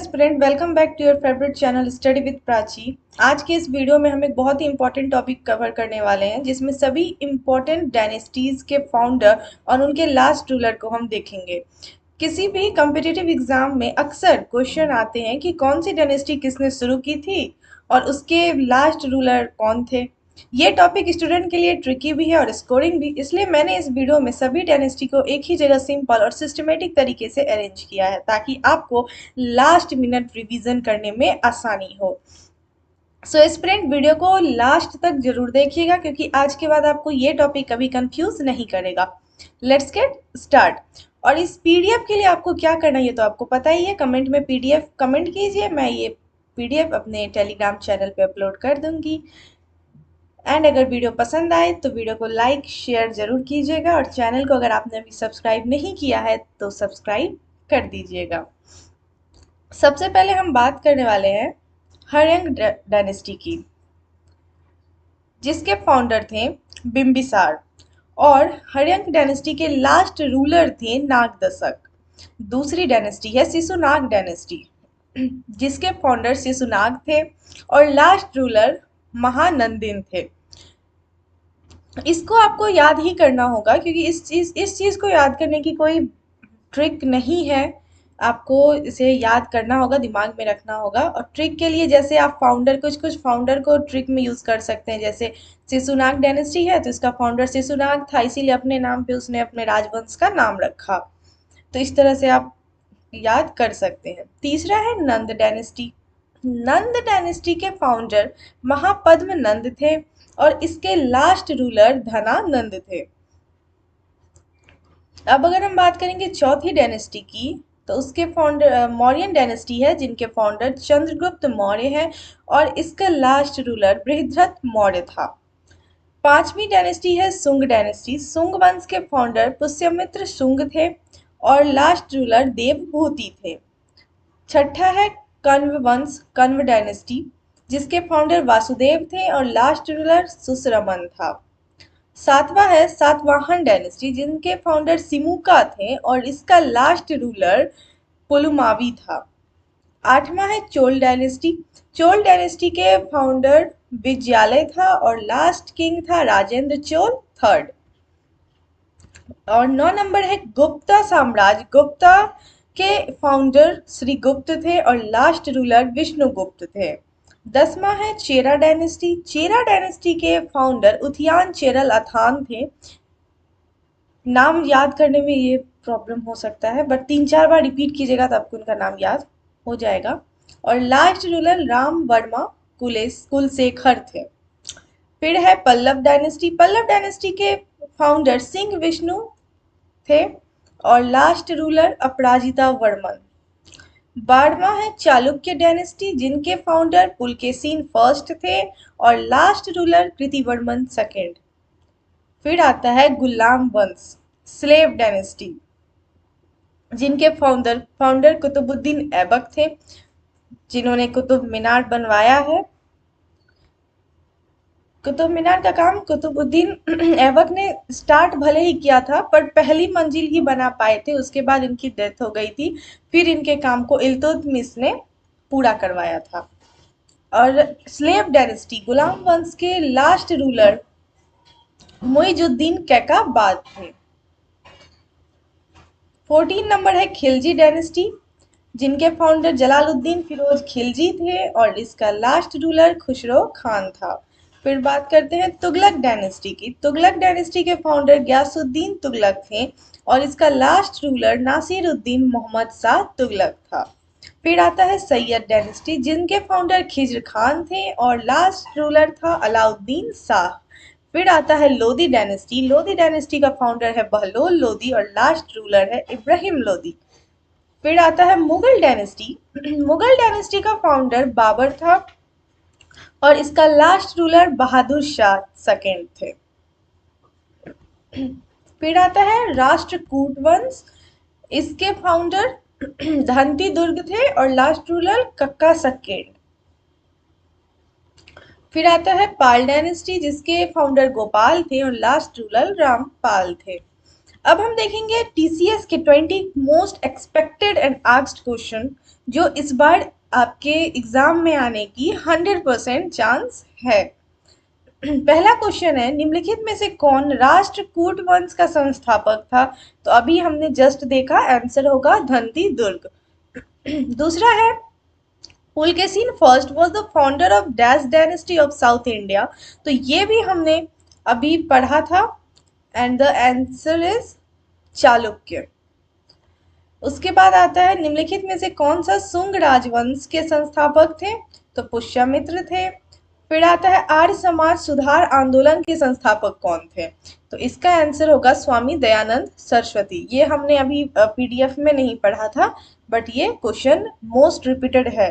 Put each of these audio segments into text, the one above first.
Aspirant, welcome back to your favourite channel study with Prachi. आज के इस वीडियो में हम एक बहुत ही इंपॉर्टेंट टॉपिक कवर करने वाले हैं जिसमें सभी इंपॉर्टेंट डायनेस्टीज के फाउंडर और उनके लास्ट रूलर को हम देखेंगे। किसी भी कॉम्पिटिटिव एग्जाम में अक्सर क्वेश्चन आते हैं कि कौन सी डायनेस्टी किसने शुरू की थी और उसके लास्ट रूलर कौन थे। ये टॉपिक स्टूडेंट के लिए ट्रिकी भी है और स्कोरिंग भी, इसलिए मैंने इस वीडियो में सभी डायनेस्टी को एक ही जगह सिंपल और सिस्टमेटिक तरीके से अरेंज किया है ताकि आपको लास्ट मिनट रिवीजन करने में आसानी हो। सो स्टूडेंट, वीडियो को लास्ट तक जरूर देखिएगा क्योंकि आज के बाद आपको ये टॉपिक कभी कंफ्यूज नहीं करेगा। Let's get start. और इस पीडीएफ के लिए आपको क्या करना है ये तो आपको पता ही है। कमेंट में पीडीएफ कमेंट कीजिए, मैं ये पीडीएफ अपने टेलीग्राम चैनल पे अपलोड कर दूंगी। एंड अगर वीडियो पसंद आए तो वीडियो को लाइक शेयर जरूर कीजिएगा और चैनल को अगर आपने अभी सब्सक्राइब नहीं किया है तो सब्सक्राइब कर दीजिएगा। सबसे पहले हम बात करने वाले हैं हर्यंग डायनेस्टी की, जिसके फाउंडर थे बिम्बिसार। और हर्यंक डायनेस्टी के लास्ट रूलर थे नागदशक। दूसरी डायनेस्टी है शिशुनाग डायनेस्टी, जिसके फाउंडर शिशुनाग थे और लास्ट रूलर महानंदिन थे। इसको आपको याद ही करना होगा क्योंकि इस चीज को याद करने की कोई ट्रिक नहीं है। आपको इसे याद करना होगा, दिमाग में रखना होगा। और ट्रिक के लिए जैसे आप फाउंडर कुछ कुछ फाउंडर को ट्रिक में यूज कर सकते हैं। जैसे शिशुनाग डायनेस्टी है तो इसका फाउंडर शिशुनाग था, इसीलिए अपने नाम पे उसने अपने राजवंश का नाम रखा। तो इस तरह से आप याद कर सकते हैं। तीसरा है नंद डायनेस्टी। नंद डायनेस्टी के फाउंडर महापद्म नंद थे और इसके लास्ट रूलर धनानंद थे। अब अगर हम बात करेंगे चौथी डायनेस्टी की तो उसके फाउंडर मौर्यन डायनेस्टी है, जिनके फाउंडर चंद्रगुप्त मौर्य हैं और इसका लास्ट रूलर बृहद्रथ मौर्य था। पांचवी डायनेस्टी है सुंग डायनेस्टी। सुंग वंश के फाउंडर पुष्यमित्र शुंग थे और लास्ट रूलर देवभूति थे। छठा है कण्व वंश, कण्व डायनेस्टी, जिसके फाउंडर वासुदेव थे और लास्ट रूलर सुश्रमन था। सातवां है सातवाहन डायनेस्टी, जिनके फाउंडर सिमुका थे और इसका लास्ट रूलर पुलुमावी था। आठवां है चोल डायनेस्टी। चोल डायनेस्टी के फाउंडर विजयालय था और लास्ट किंग था राजेंद्र चोल थर्ड। और 9 नंबर है गुप्ता साम्राज्य। गुप्ता के फाउंडर श्री गुप्त थे और लास्ट रूलर विष्णुगुप्त थे। 10वां है चेरा डायनेस्टी। चेरा डायनेस्टी के फाउंडर उथियान चेरल अथान थे। नाम याद करने में ये प्रॉब्लम हो सकता है, बट 3-4 बार रिपीट कीजिएगा तो आपको उनका नाम याद हो जाएगा। और लास्ट रूलर राम वर्मा कुलशेखर थे। फिर है पल्लव डायनेस्टी। पल्लव डायनेस्टी के फाउंडर सिंह विष्णु थे और लास्ट रूलर अपराजिता वर्मन। 12वां है चालुक्य डायनेस्टी, जिनके फाउंडर पुलकेशिन फर्स्ट थे और लास्ट रूलर कृतिवर्मन सेकेंड। फिर आता है गुलाम वंश, स्लेव डायनेस्टी, जिनके फाउंडर कुतुबुद्दीन ऐबक थे, जिन्होंने कुतुब मीनार बनवाया है। कुतुब मीनार का काम कुतुबुद्दीन ऐबक ने स्टार्ट भले ही किया था पर पहली मंजिल ही बना पाए थे, उसके बाद इनकी डेथ हो गई थी। फिर इनके काम को इल्तुतमिश ने पूरा करवाया था। और स्लेव डायनेस्टी, गुलाम वंश के लास्ट रूलर मुइजुद्दीन कैकाबाद थे। 14 नंबर है खिलजी डायनेस्टी, जिनके फाउंडर जलालुद्दीन फिरोज खिलजी थे और इसका लास्ट रूलर खुसरो खान था। फिर बात करते हैं तुगलक डायनेस्टी की। तुगलक डायनेस्टी के फाउंडर गयासुद्दीन तुगलक थे और इसका लास्ट रूलर नासिरुद्दीन मोहम्मद शाह तुगलक था। फिर आता है सैयद डायनेस्टी, जिनके फाउंडर खिज्र खान थे और लास्ट रूलर था अलाउद्दीन शाह। फिर आता है लोदी डायनेस्टी। लोदी डायनेस्टी का फाउंडर है बहलोल लोदी और लास्ट रूलर है इब्राहिम लोदी। फिर आता है मुगल डायनेस्टी। मुगल डायनेस्टी का फाउंडर बाबर था और इसका last ruler Bahadur Shah second थे। फिर आता है राष्ट्रकूट वंश। इसके फाउंडर धनती दुर्ग थे और लास्ट रूलर कक्का सेकेंड। फिर आता है पाल डायनेस्टी, जिसके फाउंडर गोपाल थे और लास्ट रूलर रामपाल थे। अब हम देखेंगे टीसीएस के 20 most expected and asked question जो इस बार आपके एग्जाम में आने की 100% चांस है। पहला क्वेश्चन है, निम्नलिखित में से कौन राष्ट्रकूट वंश का संस्थापक था? तो अभी हमने जस्ट देखा, आंसर होगा धनती दुर्ग। दूसरा है, Pulakeshin first was the founder of dash dynasty of south India. तो ये भी हमने अभी पढ़ा था and the answer is Chalukya. उसके बाद आता है, निम्नलिखित में से कौन सा शुंग राजवंश के संस्थापक थे? तो पुष्यमित्र थे। फिर आता है, आर्य समाज सुधार आंदोलन के संस्थापक कौन थे? तो इसका आंसर होगा स्वामी दयानंद सरस्वती। ये हमने अभी पीडीएफ में नहीं पढ़ा था, बट ये क्वेश्चन मोस्ट रिपीटेड है।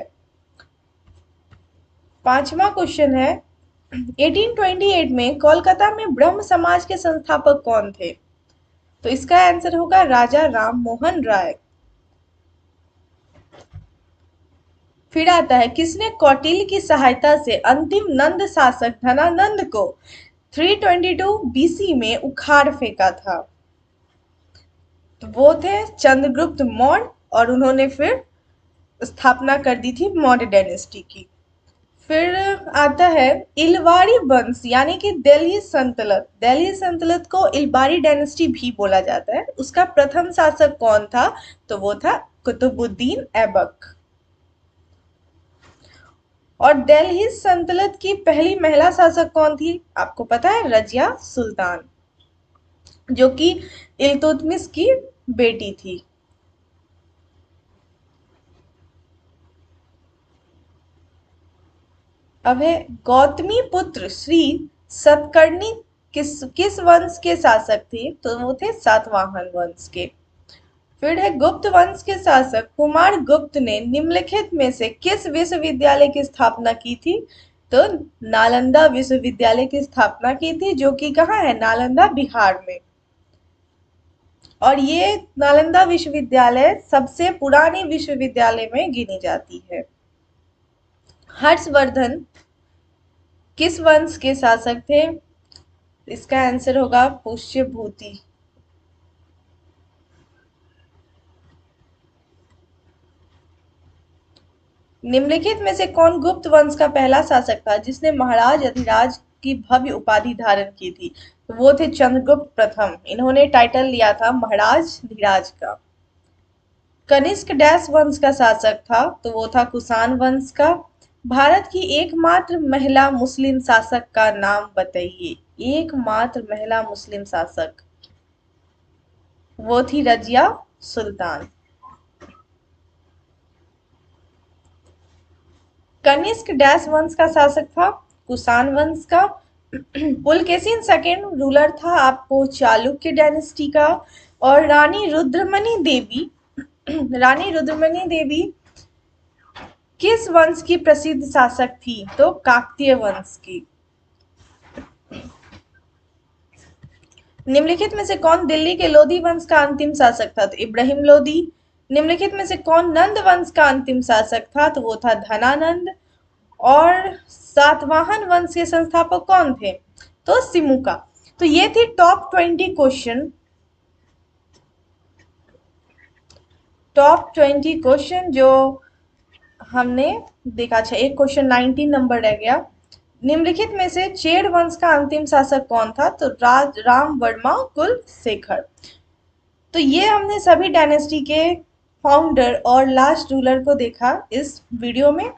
पांचवा क्वेश्चन है, 1828 में कोलकाता में ब्रह्म समाज के संस्थापक कौन थे? तो इसका आंसर होगा राजा राम मोहन राय। फिर आता है, किसने कौटिल्य की सहायता से अंतिम नंद शासक धनानंद को 322 बीसी में उखाड़ फेंका था? तो वो थे चंद्रगुप्त मौर्य, और उन्होंने फिर स्थापना कर दी थी मौर्य डायनेस्टी की। फिर आता है, इलवारी वंश यानी कि दिल्ली सल्तनत को इलबारी डायनेस्टी भी बोला जाता है, उसका प्रथम शासक कौन था? तो वो था कुतुबुद्दीन ऐबक। और दिल्ली सल्तनत की पहली महिला शासक कौन थी? आपको पता है, रजिया सुल्तान, जो कि इल्तुतमिश की बेटी थी। अब है, गौतमी पुत्र श्री सतकर्णी किस वंश के शासक थे? तो वो थे सातवाहन वंश के। फिर है, गुप्त वंश के शासक कुमार गुप्त ने निम्नलिखित में से किस विश्वविद्यालय की स्थापना की थी? तो नालंदा विश्वविद्यालय की स्थापना की थी, जो कि कहाँ है? नालंदा, बिहार में। और ये नालंदा विश्वविद्यालय सबसे पुरानी विश्वविद्यालय में गिनी जाती है। हर्षवर्धन किस वंश के शासक थे? इसका आंसर होगा पुष्यभूति। निम्नलिखित में से कौन गुप्त वंश का पहला शासक था जिसने महाराज अधिराज की भव्य उपाधि धारण की थी? तो वो थे चंद्रगुप्त प्रथम। इन्होंने टाइटल लिया था महाराज धीराज का। कनिष्क डैश वंश का शासक था? तो वो था कुषाण वंश का। भारत की एकमात्र महिला मुस्लिम शासक का नाम बताइए। एकमात्र महिला मुस्लिम शासक, वो थी रजिया सुल्तान। कनिष्क डैश वंश का शासक था? कुषाण वंश का। पुलकेशिन सेकेंड रूलर था आपको चालुक्य डायनेस्टी का। और रानी रुद्रमणि देवी किस वंश की प्रसिद्ध शासक थी? तो काकतीय वंश की। निम्नलिखित में से कौन दिल्ली के लोधी वंश का अंतिम शासक था? तो इब्राहिम लोधी। निम्नलिखित में से कौन नंद वंश का अंतिम शासक था? तो वो था धनानंद। और सातवाहन वंश के संस्थापक कौन थे? तो सिमुका। तो ये थी टॉप 20 क्वेश्चन। जो हमने देखा। अच्छा, एक क्वेश्चन 19 नंबर रह गया। निम्नलिखित में से चेर वंश का अंतिम शासक कौन था? तो राम वर्मा कुलशेखर। तो ये हमने सभी डायनेस्टी के फाउंडर और लास्ट रूलर को देखा इस वीडियो में।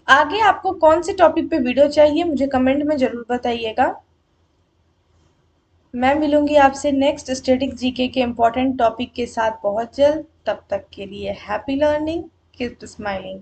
आगे आपको कौन से टॉपिक पे वीडियो चाहिए मुझे कमेंट में जरूर बताइएगा। मैं मिलूंगी आपसे नेक्स्ट स्टैटिक जीके के इम्पोर्टेंट टॉपिक के साथ बहुत जल्द। तब तक के लिए हैप्पी लर्निंग, कीप स्माइलिंग।